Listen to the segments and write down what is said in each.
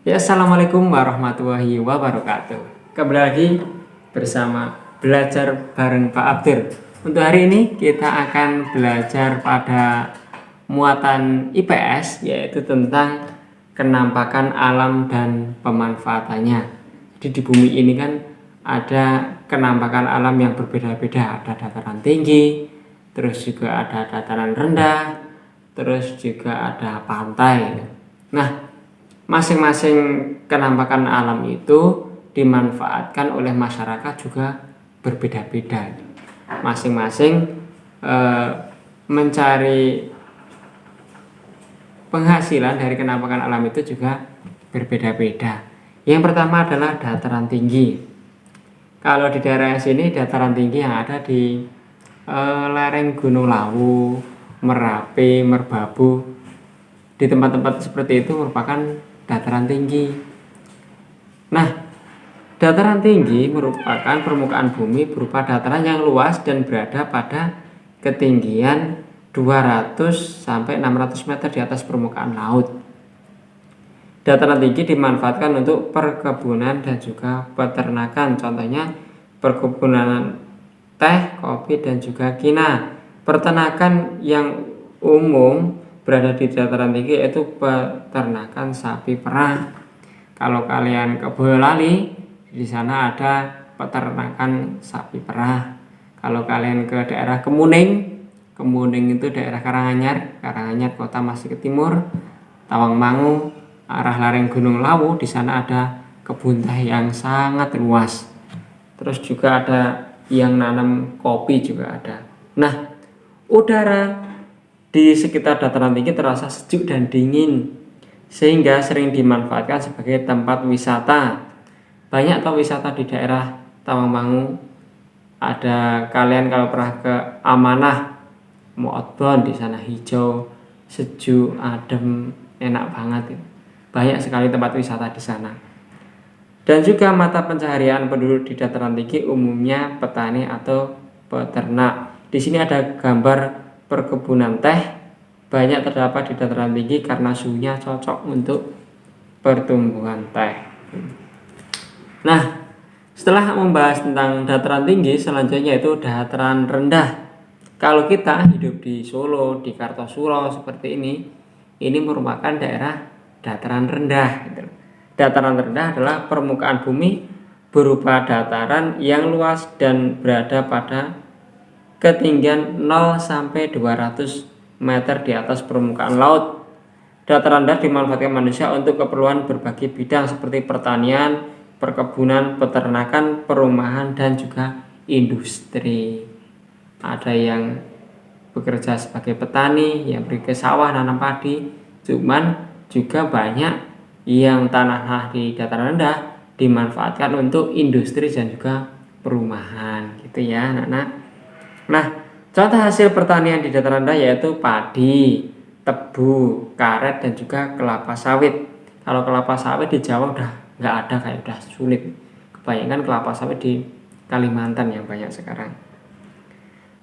Ya, assalamualaikum warahmatullahi wabarakatuh. Kembali lagi bersama belajar bareng Pak Abdur. Untuk hari ini kita akan belajar pada muatan IPS, yaitu tentang kenampakan alam dan pemanfaatannya. Jadi di bumi ini kan ada kenampakan alam yang berbeda-beda. Ada dataran tinggi, terus juga ada dataran rendah, terus juga ada pantai. Nah, masing-masing kenampakan alam itu dimanfaatkan oleh masyarakat juga berbeda-beda. Masing-masing mencari penghasilan dari kenampakan alam itu juga berbeda-beda. Yang pertama adalah dataran tinggi. Kalau di daerah sini dataran tinggi yang ada di lereng Gunung Lawu, Merapi, Merbabu, di tempat-tempat seperti itu merupakan dataran tinggi. Nah, dataran tinggi merupakan permukaan bumi berupa dataran yang luas dan berada pada ketinggian 200 sampai 600 meter di atas permukaan laut. Dataran tinggi dimanfaatkan untuk perkebunan dan juga peternakan. Contohnya perkebunan teh, kopi, dan juga kina. Peternakan yang umum berada di dataran tinggi yaitu peternakan sapi perah. Kalau kalian ke Boyolali, di sana ada peternakan sapi perah. Kalau kalian ke daerah Kemuning itu daerah Karanganyar kota masih ke timur. Tawangmangu, arah lereng Gunung Lawu, di sana ada kebun teh yang sangat luas. Terus juga ada yang nanam kopi juga ada. Nah, udara di sekitar dataran tinggi terasa sejuk dan dingin, sehingga sering dimanfaatkan sebagai tempat wisata. Banyak atau wisata di daerah Tawangmangu. Ada kalian kalau pernah ke Amanah, mau outbound, di sana hijau, sejuk, adem, enak banget. Banyak sekali tempat wisata di sana. Dan juga mata pencaharian penduduk di dataran tinggi umumnya petani atau peternak. Di sini ada gambar perkebunan teh, banyak terdapat di dataran tinggi karena suhunya cocok untuk pertumbuhan teh. Nah, setelah membahas tentang dataran tinggi, selanjutnya itu dataran rendah. Kalau kita hidup di Solo, di Kartosuro seperti ini merupakan daerah dataran rendah. Dataran rendah adalah permukaan bumi berupa dataran yang luas dan berada pada ketinggian 0 sampai 200 meter di atas permukaan laut. Dataran rendah dimanfaatkan manusia untuk keperluan berbagai bidang seperti pertanian, perkebunan, peternakan, perumahan, dan juga industri. Ada yang bekerja sebagai petani, yang pergi ke sawah nanam padi, cuman juga banyak yang tanah di dataran rendah dimanfaatkan untuk industri dan juga perumahan, gitu ya anak-anak. Nah, contoh hasil pertanian di dataran rendah yaitu padi, tebu, karet, dan juga kelapa sawit. Kalau kelapa sawit di Jawa udah nggak ada, kayak udah sulit. Kebanyakan kelapa sawit di Kalimantan yang banyak sekarang.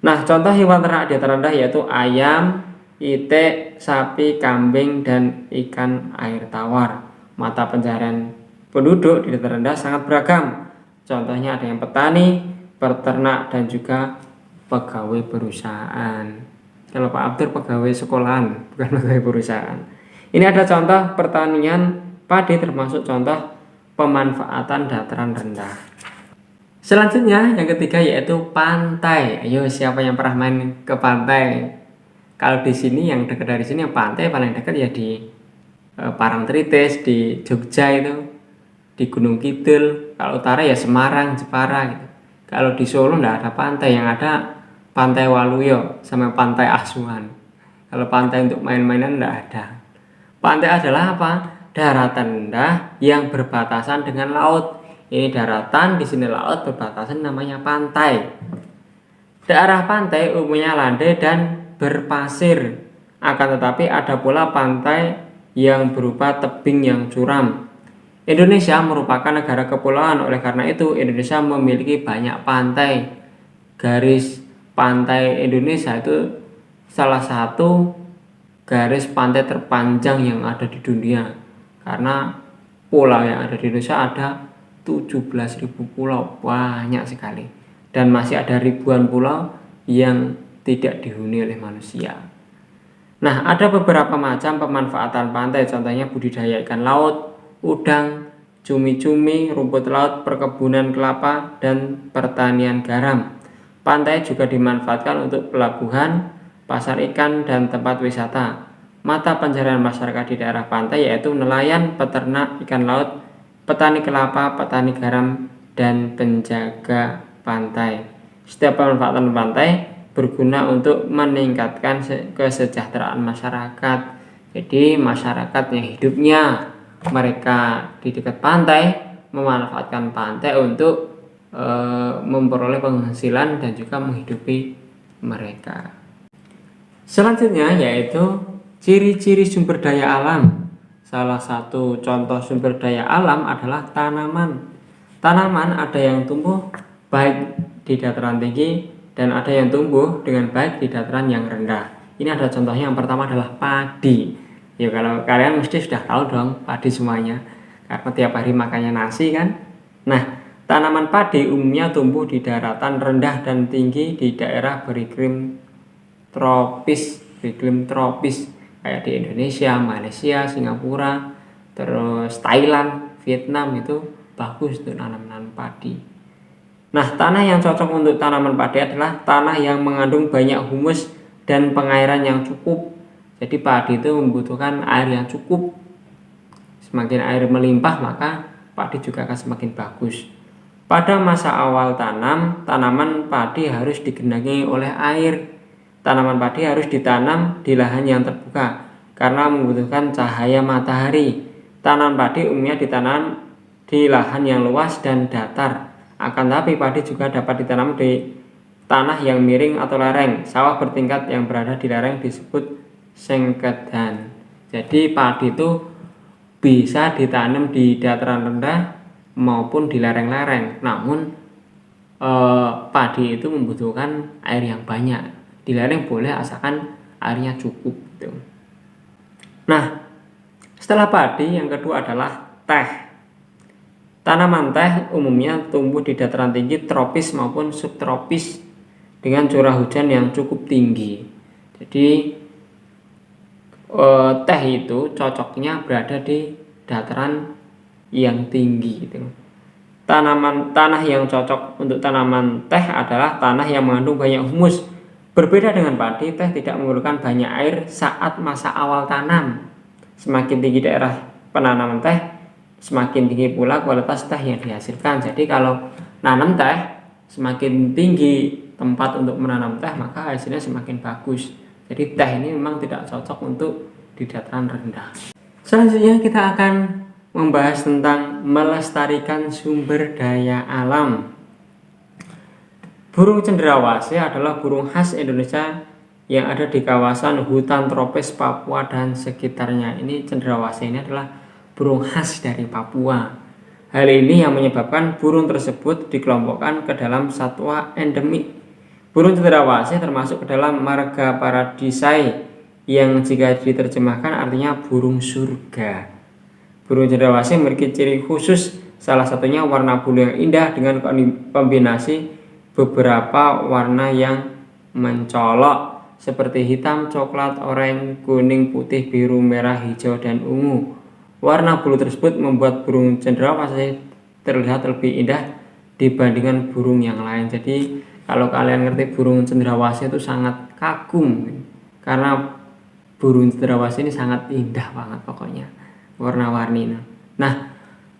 Nah, contoh hewan ternak di dataran rendah yaitu ayam, itik, sapi, kambing, dan ikan air tawar. Mata pencaharian penduduk di dataran rendah sangat beragam. Contohnya ada yang petani, peternak, dan juga pegawai perusahaan. Kalau Pak Abdur pegawai sekolahan, bukan pegawai perusahaan. Ini ada contoh pertanian padi, termasuk contoh pemanfaatan dataran rendah. Selanjutnya yang ketiga yaitu pantai. Ayo, siapa yang pernah main ke pantai? Kalau di sini yang dekat dari sini yang pantai paling dekat ya di Parangtritis, di Jogja itu, di Gunung Kidul. Kalau utara ya Semarang, Jepara gitu. Kalau di Solo enggak ada pantai, yang ada Pantai Waluyo sama Pantai Asuhan. Kalau pantai untuk main-mainan enggak ada. Pantai adalah apa? Daratan rendah yang berbatasan dengan laut. Ini daratan, di sini laut, berbatasan, namanya pantai. Daerah pantai umumnya landai dan berpasir. Akan tetapi ada pula pantai yang berupa tebing yang curam. Indonesia merupakan negara kepulauan, oleh karena itu Indonesia memiliki banyak pantai. Garis pantai Indonesia itu salah satu garis pantai terpanjang yang ada di dunia, karena pulau yang ada di Indonesia ada 17.000 pulau, banyak sekali. Dan masih ada ribuan pulau yang tidak dihuni oleh manusia. Nah, ada beberapa macam pemanfaatan pantai, contohnya budidaya ikan laut, udang, cumi-cumi, rumput laut, perkebunan kelapa, dan pertanian garam. Pantai juga dimanfaatkan untuk pelabuhan, pasar ikan, dan tempat wisata. Mata pencaharian masyarakat di daerah pantai yaitu nelayan, peternak ikan laut, petani kelapa, petani garam, dan penjaga pantai. Setiap pemanfaatan pantai berguna untuk meningkatkan kesejahteraan masyarakat. Jadi masyarakat yang hidupnya mereka di dekat pantai memanfaatkan pantai untuk memperoleh penghasilan dan juga menghidupi mereka. Selanjutnya yaitu ciri-ciri sumber daya alam. Salah satu contoh sumber daya alam adalah tanaman. Tanaman ada yang tumbuh baik di dataran tinggi dan ada yang tumbuh dengan baik di dataran yang rendah. Ini ada contohnya, yang pertama adalah padi. Ya, kalau kalian mesti sudah tahu dong padi semuanya, karena tiap hari makannya nasi kan. Nah, tanaman padi umumnya tumbuh di daratan rendah dan tinggi di daerah beriklim tropis kayak di Indonesia, Malaysia, Singapura, terus Thailand, Vietnam, itu bagus untuk nanam padi. Nah, tanah yang cocok untuk tanaman padi adalah tanah yang mengandung banyak humus dan pengairan yang cukup. Jadi padi itu membutuhkan air yang cukup. Semakin air melimpah maka padi juga akan semakin bagus. Pada masa awal tanam, tanaman padi harus digenangi oleh air. Tanaman padi harus ditanam di lahan yang terbuka karena membutuhkan cahaya matahari. Tanaman padi umumnya ditanam di lahan yang luas dan datar. Akan tetapi padi juga dapat ditanam di tanah yang miring atau lereng. Sawah bertingkat yang berada di lereng disebut sengketan. Jadi padi itu bisa ditanam di dataran rendah maupun di lereng-lereng. Namun padi itu membutuhkan air yang banyak. Di lereng boleh asalkan airnya cukup gitu. Nah, setelah padi yang kedua adalah teh. Tanaman teh umumnya tumbuh di dataran tinggi tropis maupun subtropis dengan curah hujan yang cukup tinggi. Jadi teh itu cocoknya berada di dataran yang tinggi gitu. Tanah yang cocok untuk tanaman teh adalah tanah yang mengandung banyak humus. Berbeda dengan padi, teh tidak memerlukan banyak air saat masa awal tanam. Semakin tinggi daerah penanaman teh, semakin tinggi pula kualitas teh yang dihasilkan. Jadi kalau nanam teh, semakin tinggi tempat untuk menanam teh, maka hasilnya semakin bagus. Jadi teh ini memang tidak cocok untuk di dataran rendah. Selanjutnya kita akan membahas tentang melestarikan sumber daya alam. Burung cendrawasih adalah burung khas Indonesia yang ada di kawasan hutan tropis Papua dan sekitarnya. Ini cendrawasih ini adalah burung khas dari Papua. Hal ini yang menyebabkan burung tersebut dikelompokkan ke dalam satwa endemik. Burung cendrawasih termasuk ke dalam marga Paradisae yang jika diterjemahkan artinya burung surga. Burung cendrawasih memiliki ciri khusus, salah satunya warna bulu yang indah dengan kombinasi beberapa warna yang mencolok seperti hitam, coklat, oranye, kuning, putih, biru, merah, hijau, dan ungu. Warna bulu tersebut membuat burung cendrawasih terlihat lebih indah dibandingkan burung yang lain. Jadi kalau kalian ngerti burung cendrawasih itu sangat kagum karena burung cendrawasih ini sangat indah banget pokoknya warna-warninya. Nah,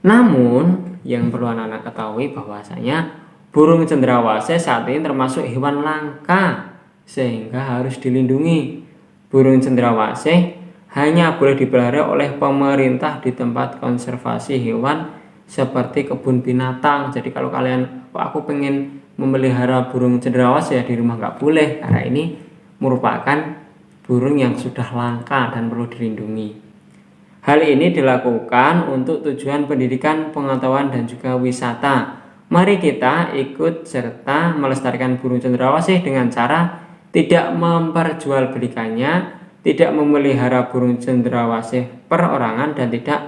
namun yang perlu anak-anak ketahui bahwasanya burung cendrawasih saat ini termasuk hewan langka sehingga harus dilindungi. Burung cendrawasih hanya boleh dipelihara oleh pemerintah di tempat konservasi hewan seperti kebun binatang. Jadi kalau kalian, aku pengen memelihara burung cendrawasih ya di rumah nggak boleh, karena ini merupakan burung yang sudah langka dan perlu dilindungi. Hal ini dilakukan untuk tujuan pendidikan, pengetahuan, dan juga wisata. Mari kita ikut serta melestarikan burung cendrawasih dengan cara tidak memperjualbelikannya, tidak memelihara burung cendrawasih perorangan, dan tidak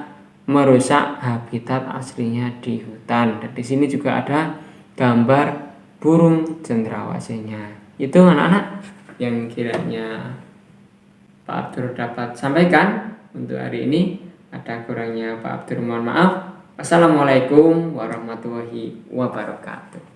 merusak habitat aslinya di hutan. Dan di sini juga ada gambar burung cendrawasihnya. Itu anak-anak yang kiranya Pak Abdur dapat sampaikan untuk hari ini. Ada kurangnya Pak Abdur mohon maaf. Wassalamualaikum warahmatullahi wabarakatuh.